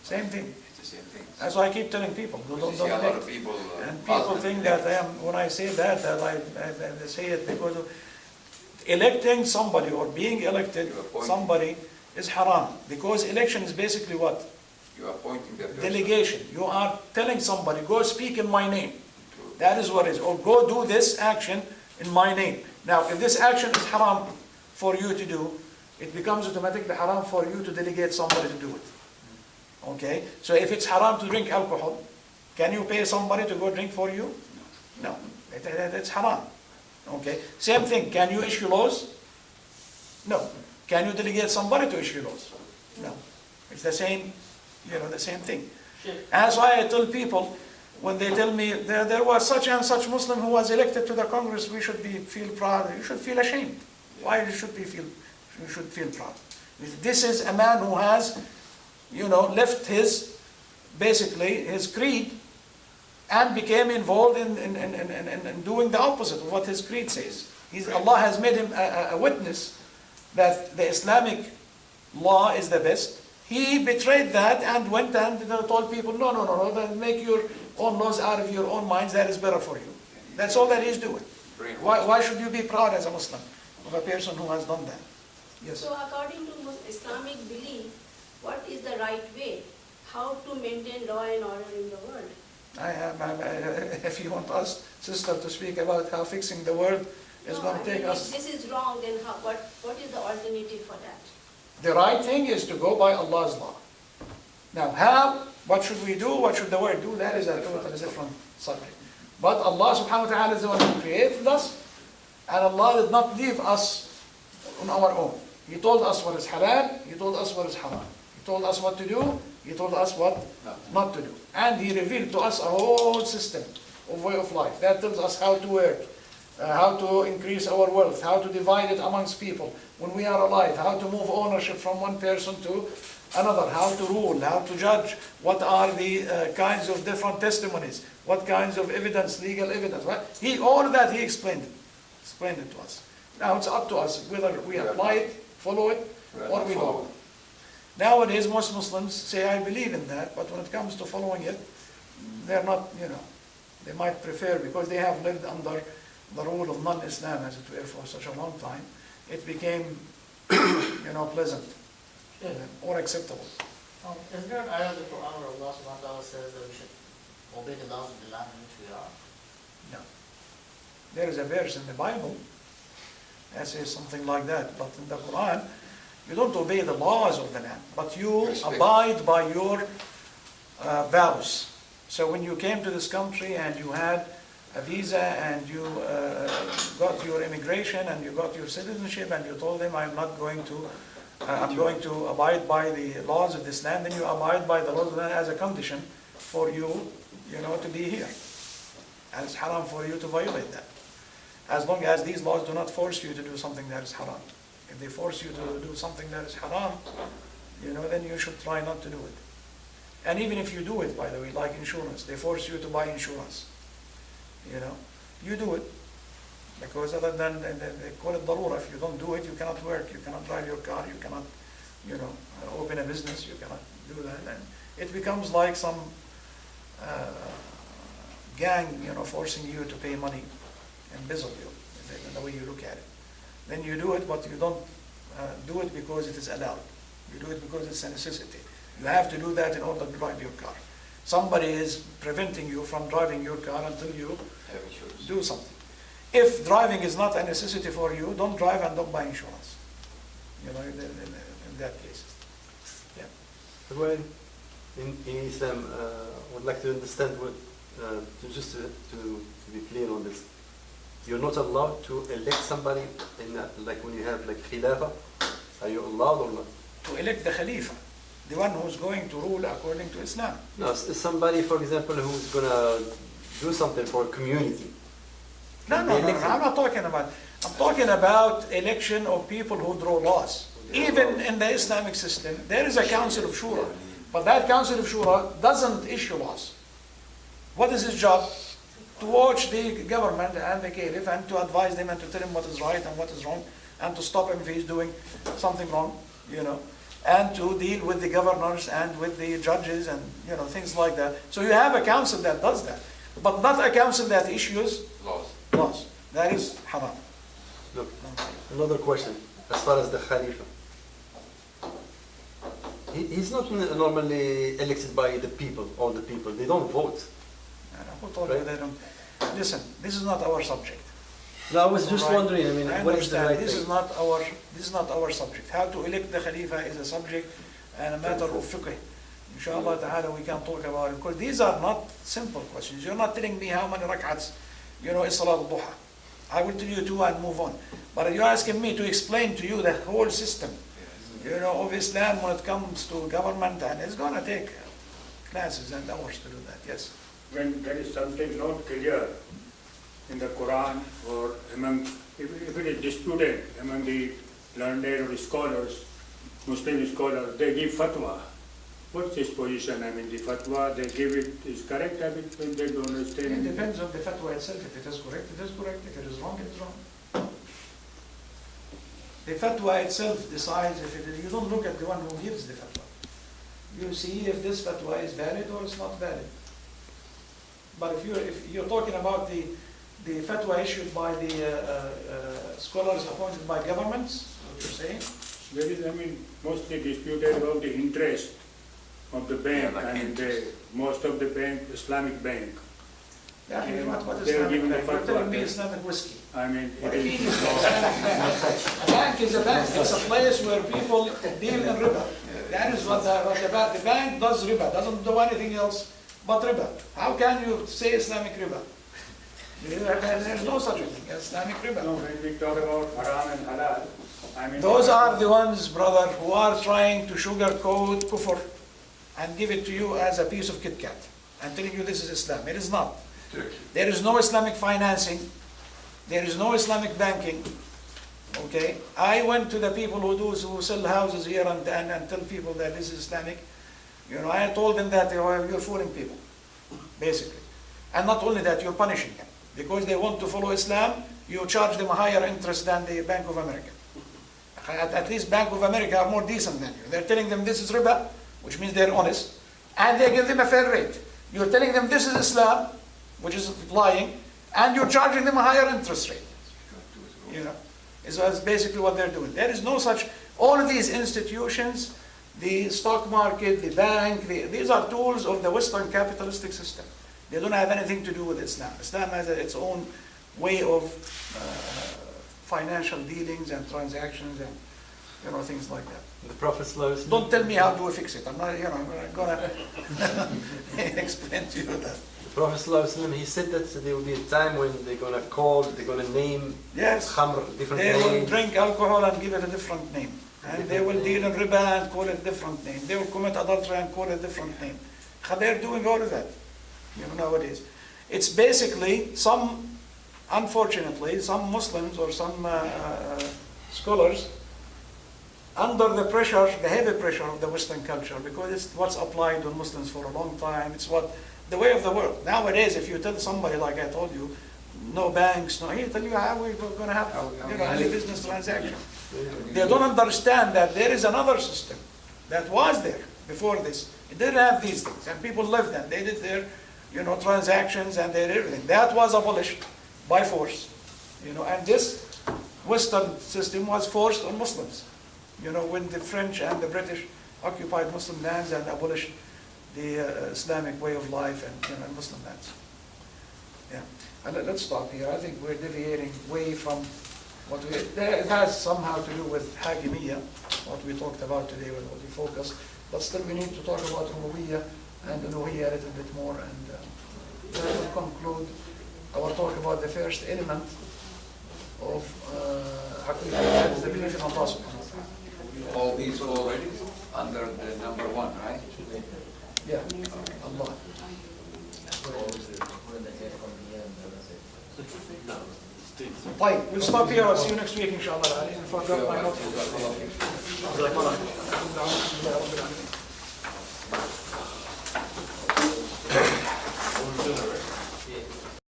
Same thing. It's the same thing. That's why I keep telling people, You don't see a lot elect. of people, And people husband think elect. that when I say that I say it because of electing somebody or being elected You appoint- somebody is haram. Because election is basically what? You are appointing that person. Delegation. You are telling somebody, go speak in my name. to- That is what it is. Or go do this action in my name. Now, if this action is haram for you to do, it becomes automatically haram for you to delegate somebody to do it. Okay? So if it's haram to drink alcohol, can you pay somebody to go drink for you? No. It's haram. Okay? Same thing. Can you issue laws? No. Can you delegate somebody to issue laws? No. It's the same, the same thing. And that's why I tell people, when they tell me there was such and such Muslim who was elected to the Congress, we should feel proud. You should feel ashamed. Why you should feel proud? This is a man who has, left basically his creed and became involved in doing the opposite of what his creed says. Allah has made him a witness that the Islamic law is the best. He betrayed that and went and told people, no, make your own laws out of your own minds, that is better for you. That's all that he's doing. Why should you be proud as a Muslim of a person who has done that? Yes. So according to Islamic belief, what is the right way? How to maintain law and order in the world? If you want us, sister, to speak about how fixing the world is going to take us. If this is wrong, then what is the alternative for that? The right thing is to go by Allah's law. Now, how? What should we do? What should the world do? That is a totally different subject. But Allah subhanahu wa ta'ala is the one who created us, and Allah did not leave us on our own. He told us what is halal, He told us what is haram. He told us what to do, He told us what not to do. And He revealed to us a whole system of way of life that tells us how to work, how to increase our wealth, how to divide it amongst people when we are alive, how to move ownership from one person to another, how to rule, how to judge, what are the kinds of different testimonies, what kinds of evidence, legal evidence. Right? All of that He explained it to us. Now it's up to us whether we apply it, follow it, or we don't. Nowadays most Muslims say, I believe in that, but when it comes to following it, they're not, they might prefer, because they have lived under the rule of non-Islam, as it were, for such a long time, it became, pleasant or acceptable. Is there an ayah of the Quran where Allah subhanahu wa ta'ala says that we should obey the laws of the land in which we are? No. There is a verse in the Bible that says something like that, but in the Quran, you don't obey the laws of the land, but you abide by your vows. So when you came to this country and you had a visa and you got your immigration and you got your citizenship and you told them, I'm going to abide by the laws of this land, then you abide by the laws of the land as a condition for you, to be here. And it's haram for you to violate that. As long as these laws do not force you to do something that is haram. If they force you to do something that is haram, then you should try not to do it. And even if you do it, by the way, like insurance, they force you to buy insurance. You do it. Because other than, they call it darura, if you don't do it, you cannot work, you cannot drive your car, you cannot, open a business, you cannot do that. And it becomes like some gang, forcing you to pay money, embezzle you, in the way you look at it. Then you do it, but you don't do it because it is allowed. You do it because it's a necessity. You have to do that in order to drive your car. Somebody is preventing you from driving your car until you do something. If driving is not a necessity for you, don't drive and don't buy insurance. In that case. Yeah. Well, in Islam, I would like to understand what, to be clear on this. You're not allowed to elect somebody like when you have khilafah. Are you allowed or not? To elect the Khalifa, the one who's going to rule according to Islam. No, somebody, for example, who's gonna do something for a community. No, I'm not talking about. I'm talking about election of people who draw laws. Even in the Islamic system, there is a Council of Shura, but that Council of Shura doesn't issue laws. What is his job? To watch the government and the caliph and to advise them and to tell him what is right and what is wrong and to stop him if he's doing something wrong, and to deal with the governors and with the judges and things like that. So you have a council that does that, but not a council that issues laws. That is haram. Look, another question. As far as the Khalifa, he's not normally elected by the people, all the people. They don't vote. Who told you they don't? Listen, this is not our subject. No, I was just Right. wondering, I mean, I what is the understand. right This thing? is not our subject. How to elect the Khalifa is a subject and a matter of fiqh. Inshallah ta'ala we can talk about it. Because these are not simple questions. You're not telling me how many rak'ats, is Salat al-Duha. I will tell you two and move on. But you're asking me to explain to you the whole system, of Islam when it comes to government, and it's going to take classes and hours to do that, yes. When there is something not clear in the Quran or if it is disputed among the learned or scholars, Muslim scholars, they give fatwa. What's his position? The fatwa they give it is correct, when they don't It understand. depends on the fatwa itself. If it is correct, it is correct. If it is wrong, it is wrong. The fatwa itself decides if it is, you don't look at the one who gives the fatwa. You see if this fatwa is valid or it's not valid. But if you're talking about the fatwa issued by the scholars appointed by governments, what you're saying? There is, mostly disputed about the interest of the bank most of the bank, Islamic bank. Yeah, what is They are Islamic giving the bank? You're telling me fatwa. Islamic whiskey. What What it do you mean is. Islamic bank? A bank is a bank. It's a place where people deal in riba. That is what the bank does riba. Doesn't do anything else but riba. How can you say Islamic riba? There's no such a thing as Islamic riba. No, when we talk about haram and halal, Those are the ones, brother, who are trying to sugarcoat kufr and give it to you as a piece of Kit Kat and telling you this is Islam. It is not. There is no Islamic financing. There is no Islamic banking. Okay? I went to the people who sell houses here and tell people that this is Islamic. I told them that you're fooling people, basically. And not only that, you're punishing them. Because they want to follow Islam, you charge them a higher interest than the Bank of America. At least Bank of America are more decent than you. They're telling them this is riba, which means they're honest, and they give them a fair rate. You're telling them this is Islam, which is lying, and you're charging them a higher interest rate. It's basically what they're doing. There is no such, all of these institutions, the stock market, the bank, these are tools of the Western capitalistic system. They don't have anything to do with Islam. Islam has its own way of financial dealings and transactions and things like that. The Prophet ﷺ, Don't tell me how to fix it. I'm not gonna explain to you that. the Prophet ﷺ, he said that there will be a time when they're gonna call, they're gonna name Yes, khamr different they will names. drink alcohol and give it a different name. And they will deal in riba and call it a different name. They will commit adultery and call it a different name. They're doing all of that nowadays. It's basically unfortunately, some Muslims or some scholars, under the pressure, the heavy pressure of the Western culture, because it's what's applied on Muslims for a long time, it's the way of the world. Nowadays, if you tell somebody, like I told you, no banks, he'll tell you how we're going to have any business transaction. They don't understand that there is another system that was there before this. It didn't have these things, and people lived and they did their transactions and their everything. That was abolished by force. And this Western system was forced on Muslims. When the French and the British occupied Muslim lands and abolished the Islamic way of life and Muslim lands. Yeah. And let's stop here. I think we're deviating way from what it has somehow to do with Hakimiyya, what we talked about today, with what we focused. But still we need to talk about Rububiyyah and Uluhiyyah a little bit more, and that will conclude our talk about the first element of Hakimiyya, that is the belief in Allah subhanahu wa ta'ala. All these fall under the number one, right? Yeah, Allah. طيب, we'll stop here. I'll see you next week, inshallah. I forgot my notes.